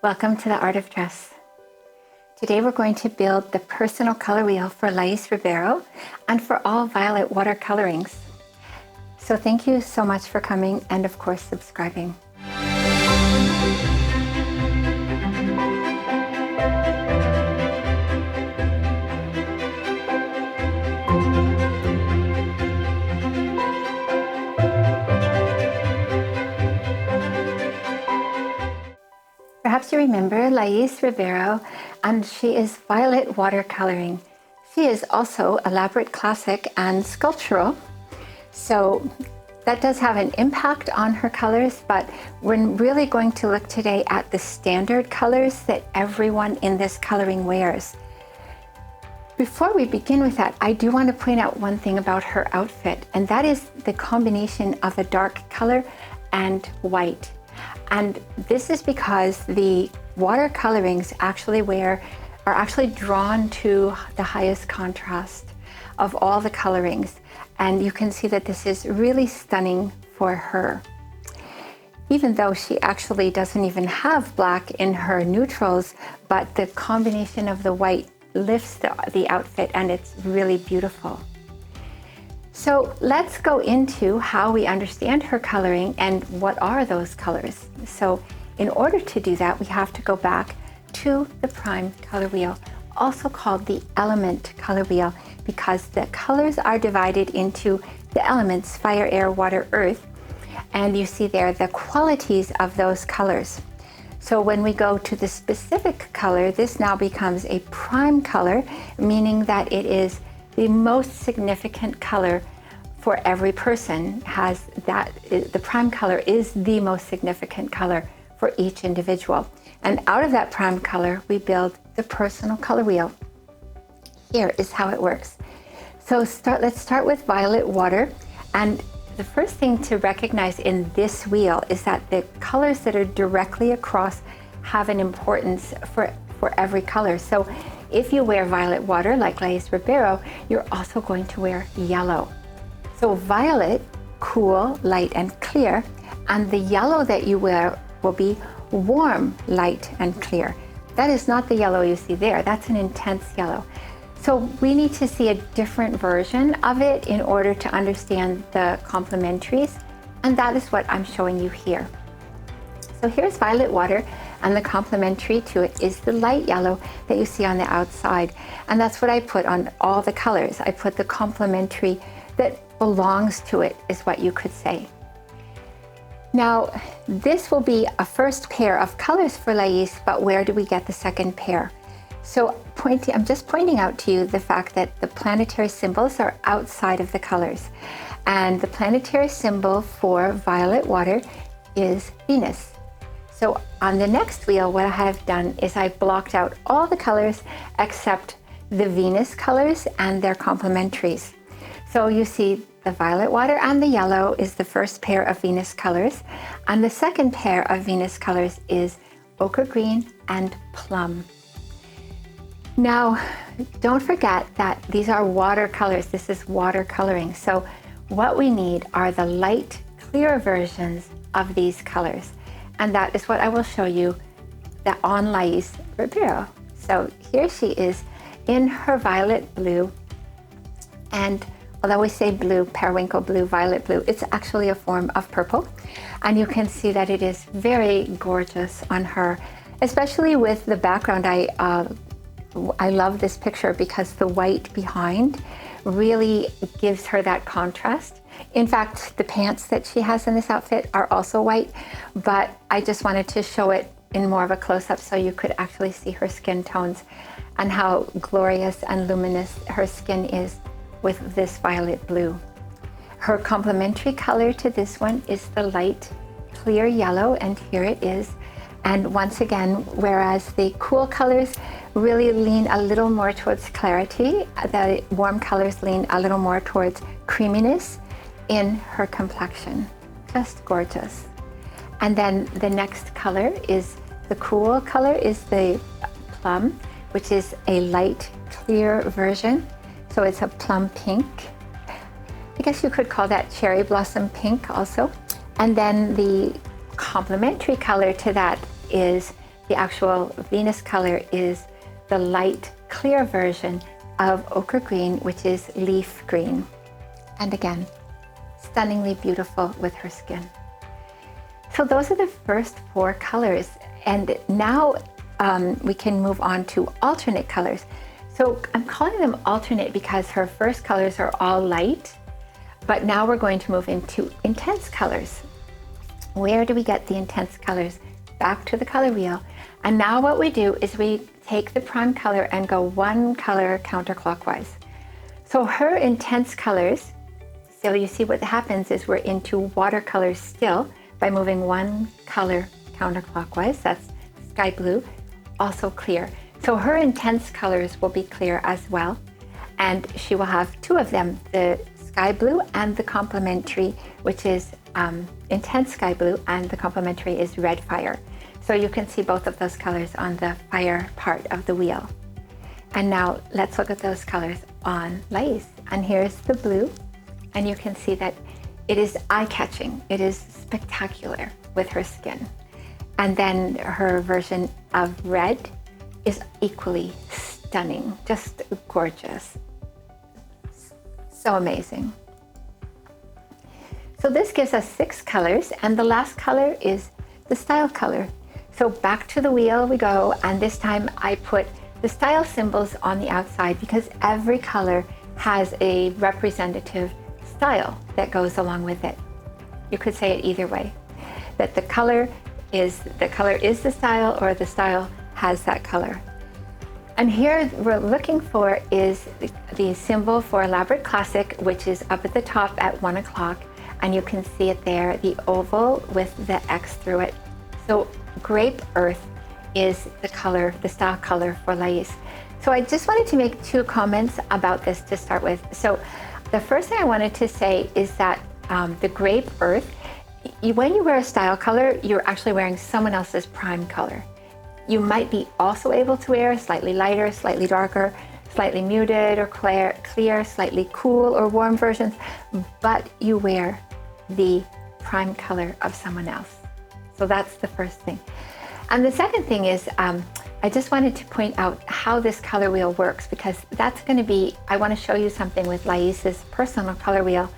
Welcome to the Art of Dress. Today we're going to build the personal color wheel for Lais Ribeiro and for all violet watercolorings. So thank you so much for coming and of course subscribing. Perhaps you remember Lais Ribeiro, and she is violet watercoloring. She is also elaborate classic and sculptural, so that does have an impact on her colors, but we're really going to look today at the standard colors that everyone in this coloring wears. Before we begin with that, I do want to point out one thing about her outfit, and that is the combination of a dark color and white. And this is because the watercolorings are actually drawn to the highest contrast of all the colorings. And you can see that this is really stunning for her. Even though she actually doesn't even have black in her neutrals, but the combination of the white lifts the outfit and it's really beautiful. So let's go into how we understand her coloring and what are those colors. So in order to do that, we have to go back to the prime color wheel, also called the element color wheel, because the colors are divided into the elements, fire, air, water, earth, and you see there the qualities of those colors. So when we go to the specific color, this now becomes a prime color, meaning that it is the most significant color for every person. The prime color is the most significant color for each individual. And out of that prime color, we build the personal color wheel. Here is how it works. So let's start with violet water. And the first thing to recognize in this wheel is that the colors that are directly across have an importance for every color. So if you wear violet water like Lais Ribeiro, you're also going to wear yellow. So violet, cool, light, and clear, and the yellow that you wear will be warm, light, and clear. That is not the yellow you see there. That's an intense yellow. So we need to see a different version of it in order to understand the complementaries, and that is what I'm showing you here. So here's violet water, and the complementary to it is the light yellow that you see on the outside. And that's what I put on all the colors. I put the complementary that belongs to it, is what you could say. Now, this will be a first pair of colors for Lais, but where do we get the second pair? So I'm just pointing out to you the fact that the planetary symbols are outside of the colors. And the planetary symbol for violet water is Venus. So on the next wheel, what I have done is I've blocked out all the colors except the Venus colors and their complementaries. So you see the violet water and the yellow is the first pair of Venus colors. And the second pair of Venus colors is ochre green and plum. Now, don't forget that these are watercolors. This is watercoloring. So what we need are the light, clear versions of these colors. And that is what I will show you on Lais Ribeiro. So here she is in her violet blue. And although we say blue, periwinkle blue, violet blue, it's actually a form of purple. And you can see that it is very gorgeous on her, especially with the background. I love this picture because the white behind really gives her that contrast. In fact, the pants that she has in this outfit are also white, but I just wanted to show it in more of a close-up so you could actually see her skin tones and how glorious and luminous her skin is with this violet blue. Her complementary color to this one is the light clear yellow, and here it is. And once again, whereas the cool colors really lean a little more towards clarity, the warm colors lean a little more towards creaminess in her complexion. Just gorgeous. And then the next color is the cool color is the plum, which is a light clear version. So it's a plum pink. I guess you could call that cherry blossom pink also. And then the complementary color to that is The actual Venus color is the light clear version of ochre green, which is leaf green. And again, stunningly beautiful with her skin. So those are the first 4 colors. And now we can move on to alternate colors. So I'm calling them alternate because her first colors are all light, but now we're going to move into intense colors. Where do we get the intense colors? Back to the color wheel. And now what we do is we take the prime color and go 1 color counterclockwise. So her intense colors, so you see what happens is we're into watercolors still by moving 1 color counterclockwise. That's sky blue, also clear. So her intense colors will be clear as well. And she will have 2 of them, the sky blue and the complementary, which is intense sky blue, and the complementary is red fire. So you can see both of those colors on the fire part of the wheel. And now let's look at those colors on Lais. And here's the blue, and you can see that it is eye-catching. It is spectacular with her skin. And then her version of red is equally stunning, just gorgeous. So amazing. So this gives us 6 colors, and the last color is the style color. So back to the wheel we go, and this time I put the style symbols on the outside because every color has a representative style that goes along with it. You could say it either way, that the color is the style, or the style has that color. And here we're looking for is the symbol for Elaborate Classic, which is up at the top at 1 o'clock. And you can see it there, the oval with the X through it. So grape earth is the color, the style color for Lais. So I just wanted to make 2 comments about this to start with. So the first thing I wanted to say is that the grape earth, when you wear a style color, you're actually wearing someone else's prime color. You might be also able to wear slightly lighter, slightly darker, slightly muted or clear, slightly cool or warm versions, but you wear the prime color of someone else. So that's the first thing. And the second thing is, I just wanted to point out how this color wheel works, because that's going to be, I want to show you something with Lais's personal color wheel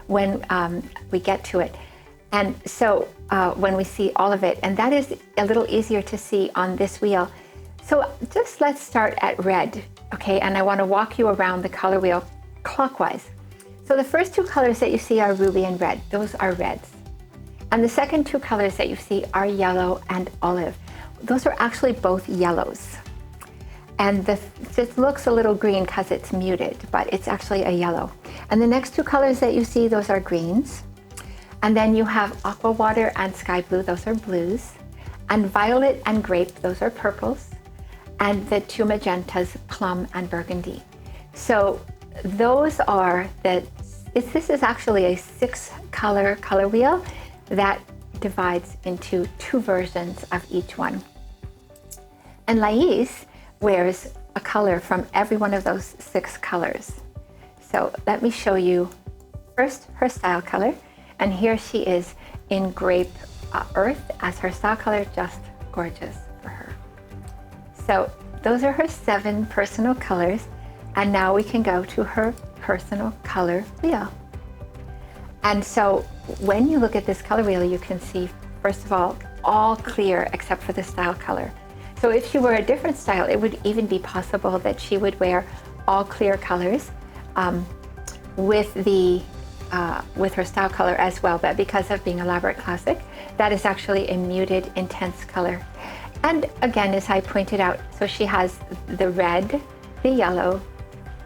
when we get to it. And so when we see all of it, and that is a little easier to see on this wheel. So just let's start at red, okay? And I want to walk you around the color wheel clockwise. So the first 2 colors that you see are ruby and red. Those are reds. And the second 2 colors that you see are yellow and olive. Those are actually both yellows. And this looks a little green because it's muted, but it's actually a yellow. And the next 2 colors that you see, those are greens. And then you have aqua water and sky blue, those are blues. And violet and grape, those are purples. And the 2 magentas, plum and burgundy. So those are this is actually a 6 color wheel that divides into 2 versions of each one. And Lais wears a color from every one of those 6 colors. So let me show you first her style color. And here she is in grape earth as her style color, just gorgeous for her. So those are her 7 personal colors. And now we can go to her personal color wheel. And so when you look at this color wheel, you can see, first of all clear except for the style color. So if she were a different style, it would even be possible that she would wear all clear colors with her style color as well. But because of being Elaborate Classic, that is actually a muted, intense color. And again, as I pointed out, so she has the red, the yellow,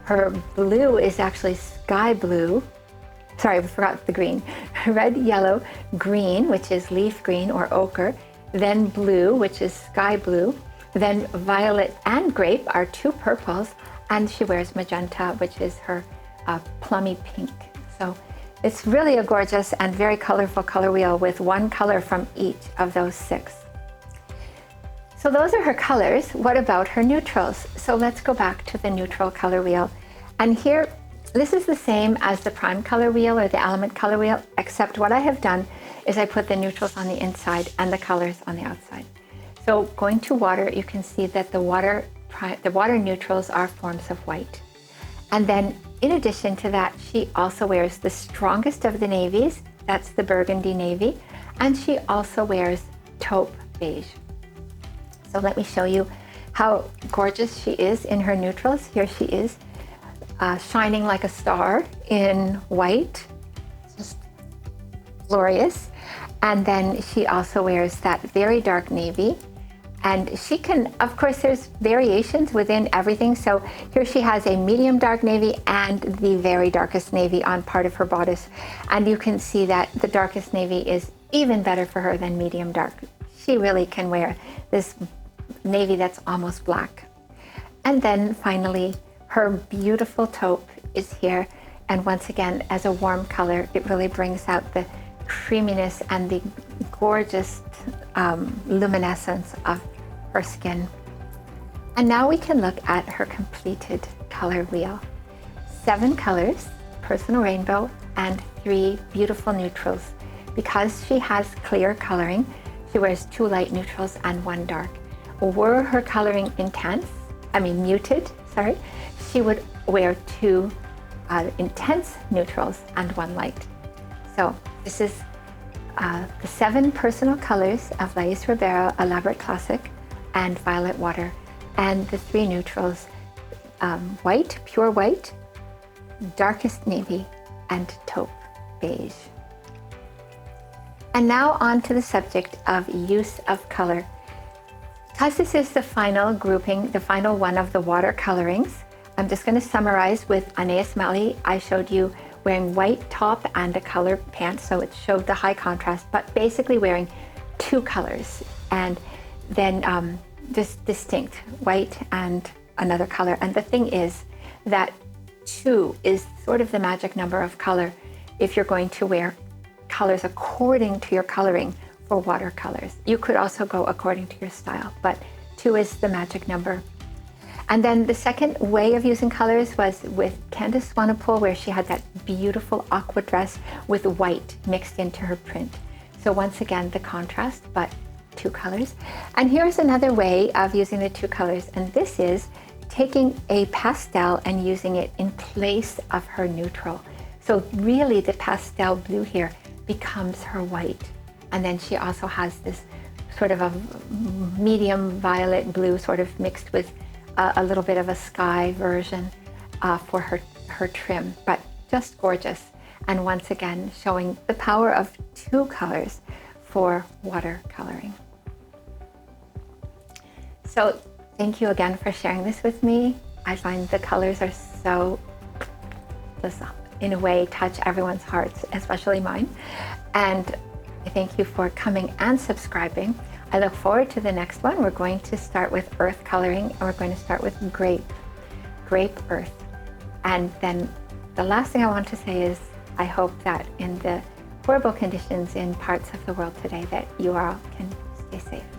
her blue is actually sky blue. Sorry, we forgot the green. Red, yellow, green, which is leaf green or ochre, then blue, which is sky blue, then violet and grape are 2 purples, and she wears magenta, which is her plummy pink. So it's really a gorgeous and very colorful color wheel with 1 color from each of those 6. So those are her colors. What about her neutrals? So let's go back to the neutral color wheel. And here, this is the same as the prime color wheel or the element color wheel, except what I have done is I put the neutrals on the inside and the colors on the outside. So going to water, you can see that the water neutrals are forms of white. And then in addition to that, she also wears the strongest of the navies. That's the burgundy navy. And she also wears taupe beige. So let me show you how gorgeous she is in her neutrals. Here she is, shining like a star in white, just glorious. And then she also wears that very dark navy. And she can, of course, there's variations within everything. So here she has a medium dark navy and the very darkest navy on part of her bodice. And you can see that the darkest navy is even better for her than medium dark. She really can wear this navy that's almost black. And then finally, her beautiful taupe is here. And once again, as a warm color, it really brings out the creaminess and the gorgeous luminescence of her skin. And now we can look at her completed color wheel. 7 colors, personal rainbow, and 3 beautiful neutrals. Because she has clear coloring, she wears 2 light neutrals and 1 dark. Were her coloring muted, she would wear 2 intense neutrals and 1 light. So this is the 7 personal colors of Lais Ribeiro Elaborate Classic and Violet Water, and the 3 neutrals, white, pure white, darkest navy, and taupe beige. And now on to the subject of use of color. Because this is the final grouping, the final one of the water colorings, I'm just going to summarize with Anais Melly. I showed you wearing white top and a color pants, so it showed the high contrast, but basically wearing 2 colors, and then just distinct white and another color. And the thing is that 2 is sort of the magic number of color if you're going to wear colors according to your coloring for watercolors. You could also go according to your style, but 2 is the magic number. And then the second way of using colors was with Candace Swanepoel, where she had that beautiful aqua dress with white mixed into her print. So once again, the contrast, but 2 colors. And here's another way of using the 2 colors, and this is taking a pastel and using it in place of her neutral. So really the pastel blue here becomes her white. And then she also has this sort of a medium violet blue sort of mixed with a little bit of a sky version for her trim, but just gorgeous. And once again, showing the power of 2 colors for watercoloring. So thank you again for sharing this with me. I find the colors are so, just in a way, touch everyone's hearts, especially mine. And I thank you for coming and subscribing. I look forward to the next one. We're going to start with earth coloring, and we're going to start with grape earth. And then the last thing I want to say is I hope that in the horrible conditions in parts of the world today that you all can stay safe.